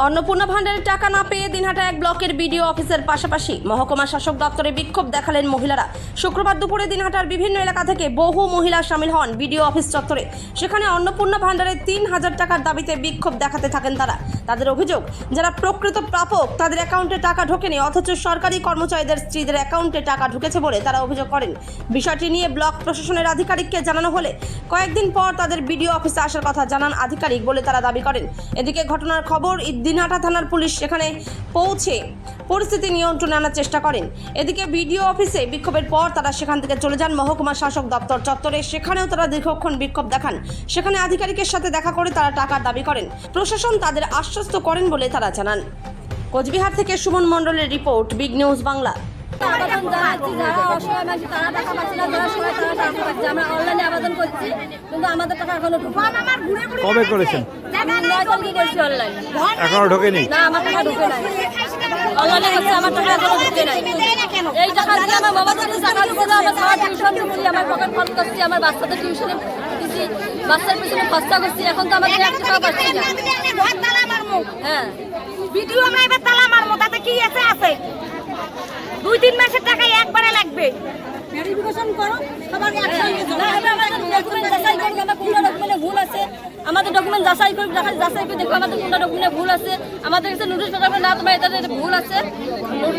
অন্নপূর্ণা ভান্ডারের টাকা না পেয়ে দিনহাটা এক ব্লকের বিডিও অফিসের পাশাপাশি মহকুমা শাসক দপ্তরে বিক্ষোভ দেখালেন মহিলারা। শুক্রবার দুপুরে দিনহাটার বিভিন্ন এলাকা থেকে বহু মহিলা সামিল হন বিডিও অফিস চত্বরে। সেখানে অন্নপূর্ণা ভান্ডারের ৩,০০০ টাকার দাবিতে বিক্ষোভ দেখাতে থাকেন তারা। তাদের অভিযোগ, যারা প্রকৃত প্রাপক তাদের অ্যাকাউন্টে টাকা ঢোকেনি, অথচ সরকারি কর্মচারীদের স্ত্রীদের অ্যাকাউন্টে টাকা ঢুকেছে বলে তারা অভিযোগ করেন। বিষয়টি নিয়ে ব্লক প্রশাসনের আধিকারিককে জানানো হলে কয়েকদিন পর তাদের বিডিও অফিসে আসার কথা জানান আধিকারিক বলে তারা দাবি করেন। এদিকে ঘটনার খবর দিনহাটা থানার পুলিশ সেখানে পৌঁছে পরিস্থিতি নিয়ন্ত্রণে আনার চেষ্টা করেন। এদিকে বিডিও অফিসে বিক্ষোভের পর তারা সেখান থেকে চলে যান মহকুমা শাসক দপ্তর চত্বরে। সেখানেও তারা দীর্ঘক্ষণ বিক্ষোভ দেখান। সেখানে আধিকারিকের সাথে দেখা করে তারা টাকার দাবি করেন। প্রশাসন তাদের আশ্বস্ত করেন বলে তারা জানান। কোচবিহার থেকে সুমন মণ্ডলের রিপোর্ট, বিগ নিউজ বাংলা। আবেদন জানাচ্ছি, যারা অসহায় মানুষ তারা টাকা পাচ্ছে না, যারা সবাই তারা টাকা পাচ্ছে। আমরা অনলাইনে আবেদন করছি, কিন্তু আমাদের টাকা এখনো কবে করেছেন? এখনো ঢোকেনি? না, আমার টাকা ঢুকে নাই। অনলাইনে করছে, আমার টাকা এখনো ঢুকে নাই। এই টাকা দিয়ে আমার বাবা যদি টাকা দিতে দাও, আমার খাওয়া টিউশন দিচ্ছি, আমার পকেট খরচ করছি, আমার বাচ্চাদের টিউশনে দিচ্ছি, বাচ্চার পিছনে খরচা করছি। এখন তো আমাদের এক টাকা পাচ্ছি না। হ্যাঁ, ভিডিও আমরা এবার তালা মারবো, তাতে কি আছে? 2-3 মাসের টাকা একবারে লাগবে। ভেরিফিকেশন করো, সবার একসঙ্গে না হবে। আমাদের ডকুমেন্ট যাচাই করি, আমার কোন ডকুমেন্টে ভুল আছে। আমাদের ডকুমেন্ট যাচাই করি, যাচাই করে দেখো আমাদের কোন ডকুমেন্টে ভুল আছে। আমাদের কাছে নোটিশ পাঠাবে না, তোমার এটাতে ভুল আছে,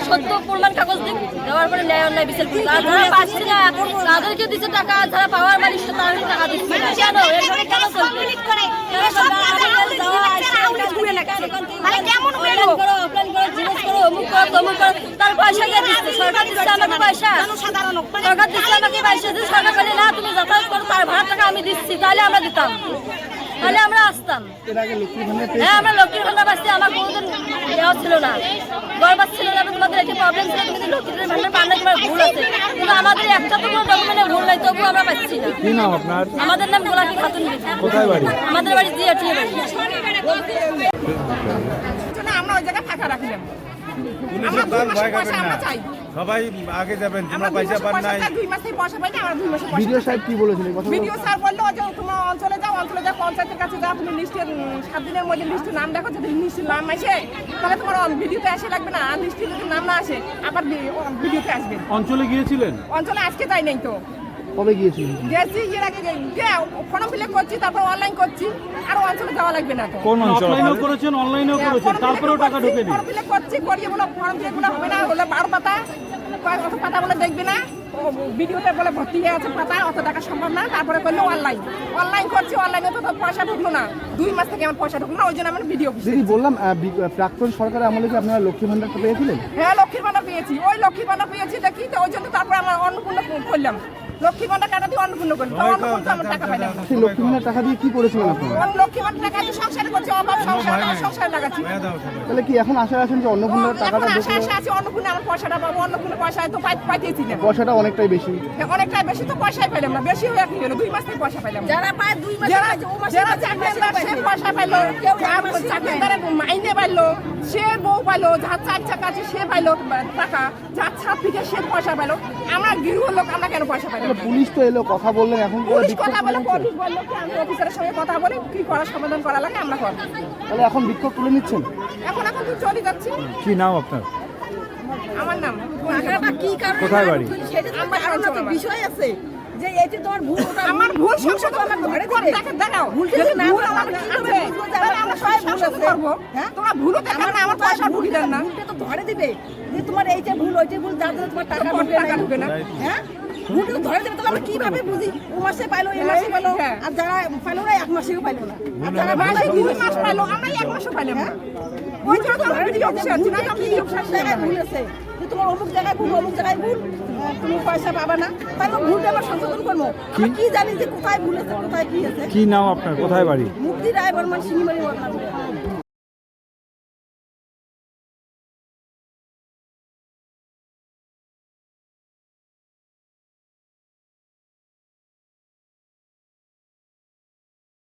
সত্য প্রমাণ কাগজ দিন, দেওয়ার পরে ন্যায় অন্যায় বিচার করি। যারা পাচ্ছে না তাদেরকে দিচ্ছে টাকা, যারা পাওয়ার মালিক তাদেরকে টাকা দিচ্ছে না। কেন এভাবে কেন চলবে? অফলাইন করো, জিজ্ঞেস করো, অমুক করো, তমুক করো, তার পয়সা দিয়ে দিচ্ছে। সরকার দিচ্ছে আমাকে পয়সা, সরকার দিচ্ছে আমাকে পয়সা। যদি সরকার বলে না তুমি যাতায়াত করো, তার ভাড়া টাকা আমি দিচ্ছি, তাহলে আমরা দিতাম, তাহলে আমরা আসতাম। হ্যাঁ, আমরা লক্ষ্মীর ভান্ডার পাচ্ছি। আমার কোনোদিন দেওয়া ছিল না, গর্বাত ছিল না। তোমাদের একটি প্রবলেম ছিল, তুমি লক্ষ্মীর ভান্ডার পান না, তোমার ভুল আছে। কিন্তু আমাদের একটা তো কোনো ডকুমেন্টে ভুল নাই, তবুও আমরা পাচ্ছি না। কি নাম আপনার? আমাদের নাম গোলাপী খাতুন। কোথায় বাড়ি? আমাদের বাড়ি জিয়াটিয়া বাড়ি। আমরা ওই জায়গায় ফাঁকা রাখলাম। পুলিশের তার ভয় খাবেন না, সবাই আগে যাবেন। তোমরা পয়সা পান নাই? 2 মাস থেকে পয়সা পাই না, আমরা 2 মাসে ভিডিও সাহেব কি বলেছিলেন? ভিডিও স্যার বললো যে তোমার অঞ্চলে যাও, পঞ্চায়েতের কাছে যাও, তুমি লিস্টের 7 দিনের মধ্যে লিস্টের নাম দেখো। যদি লিস্টের নাম আসে তাহলে তোমার ভিডিওতে আসে লাগবে না, আর লিস্টে যদি নাম না আসে আবার ভিডিওতে আসবে। অঞ্চলে গিয়েছিলেন? অঞ্চলে আজকে যাই নাই তো। কবে গিয়েছিলেন? গেছি, এর আগে ফর্ম ফিল আপ করছি, তারপর অনলাইন করছি, আর অঞ্চলে যাওয়া লাগবে না তো। কোন অঞ্চলে? অফলাইনেও করেছেন, অনলাইনেও করেছেন, তারপরেও টাকা ঢোকেনি? ফর্ম ফিল আপ করছি, করিয়ে বলো ফর্ম ফিল আপ হবে না, হলে 12 পাতা, অত পাতা বলে দেখবে না, ভিডিওতে বলে ভর্তি হয়ে আছে পাতা, অত টাকা সম্ভব না। তারপরে করলো অনলাইন করছি, অনলাইনে তো পয়সা ঢুকলো না। 2 মাস থেকে আমার পয়সা ঢুকলো না, ওই জন্য আমার ভিডিও। দিদি বললাম, প্রাক্তন সরকারের আমলে কি আপনারা লক্ষ্মী ভান্ডারটা পেয়েছিলেন? হ্যাঁ, লক্ষ্মীর ভান্ডার পেয়েছি। ওই লক্ষ্মীর ভান্ডার পেয়েছি দেখি তো, ওই জন্য তারপরে আমরা অন্নপূর্ণ করলাম। লক্ষ্মী ভান্ডার টাকা দিয়ে অন্নপূর্ণ করলাম, অন্নপূর্ণ আমার টাকা পাইলাম। সেই লক্ষ্মী ভান্ডার টাকা দিয়ে কি করেছিলেন আপনারা? লক্ষ্মী ভান্ডার টাকা দিয়ে সংসারে করছি, অভাব সংসারে লাগাচ্ছি। তাহলে কি এখন আশা আছেন যে অন্নপূর্ণার টাকাটা আশা আছে অন্নপূর্ণে আমার পয়সাটা পাবো? অন্নপূর্ণে পয়সা তো পাইতেছি না, পয়সাটা অনেকটাই বেশি। অনেকটাই বেশি তো পয়সাই পাইলাম না। বেশি হয়ে কি হলো, 2 মাস থেকে পয়সা পাইলাম। যারা পায় 2 মাস, যারা চাকরিদার সে পয়সা পাইলো, চাকরিদারের মাইনে পাইলো, সে বউ পাইলো, যার 4 চাকা আছে সে পাইলো টাকা, যার ছাদ থেকে সে পয়সা পাইলো। আমরা গৃহ লোক, আমরা কেন পয়সা পাইলাম? পুলিশ তো এলো, কথা বললেন, এখন পুলিশ কথা বলে, পুলিশ বললো কি আমি অফিসারের সঙ্গে কথা বলি, কি করার সমাধান করা লাগে আমরা করব। তাহলে এখন বিক্ষোভ তুলে নিচ্ছেন? এখন তুই চলে যাচ্ছি। কি নাম আপনার? আমার নাম কি কারণে কোথায় বাড়ি? সেটা আমার বিষয় আছে যে এইটা তোমার ভুল, আমার ভুল সংশোধন আমার ঘরে দেখে দাঁড়াও। যদি না ভুল আমার আছে তাহলে আমরা সবাই সংশোধন করব। তোমরা ভুলও দেখান না, আমার পয়সা ঢুকি দেন না। ভুলটা তো ধরে দিবে যে তোমার এইটা ভুল, ওইটা ভুল, যার জন্য তোমার টাকা ঢুকে না। হ্যাঁ, ভুলটা তো ধরে দেবে। তাহলে আমরা কিভাবে বুঝি ও মাসে পাইলো, এই মাসে পাইলো, আর যারা পাইলো না 1 মাসেও পাইলো না, আর যারা মাসে 2 মাস পাইলো, আমরা 1 মাসও পাইলাম না। ওই জন্য তো আমরা ভিডিও অফিসে আছি না, তো ভিডিও অফিসে ভুল আছে যে তোমার অমুক জায়গায় ভুল, অমুক জায়গায় ভুল, তুমি পয়সা পাবা না। তাহলে ভুলটা আমরা সংশোধন করবো। আমরা কি জানি যে কোথায় ভুল আছে, কোথায় কি আছে? কি নাম আপনার? কোথায় বাড়ি? মুক্তি রায় বর্মন, সিঙ্গিমারি।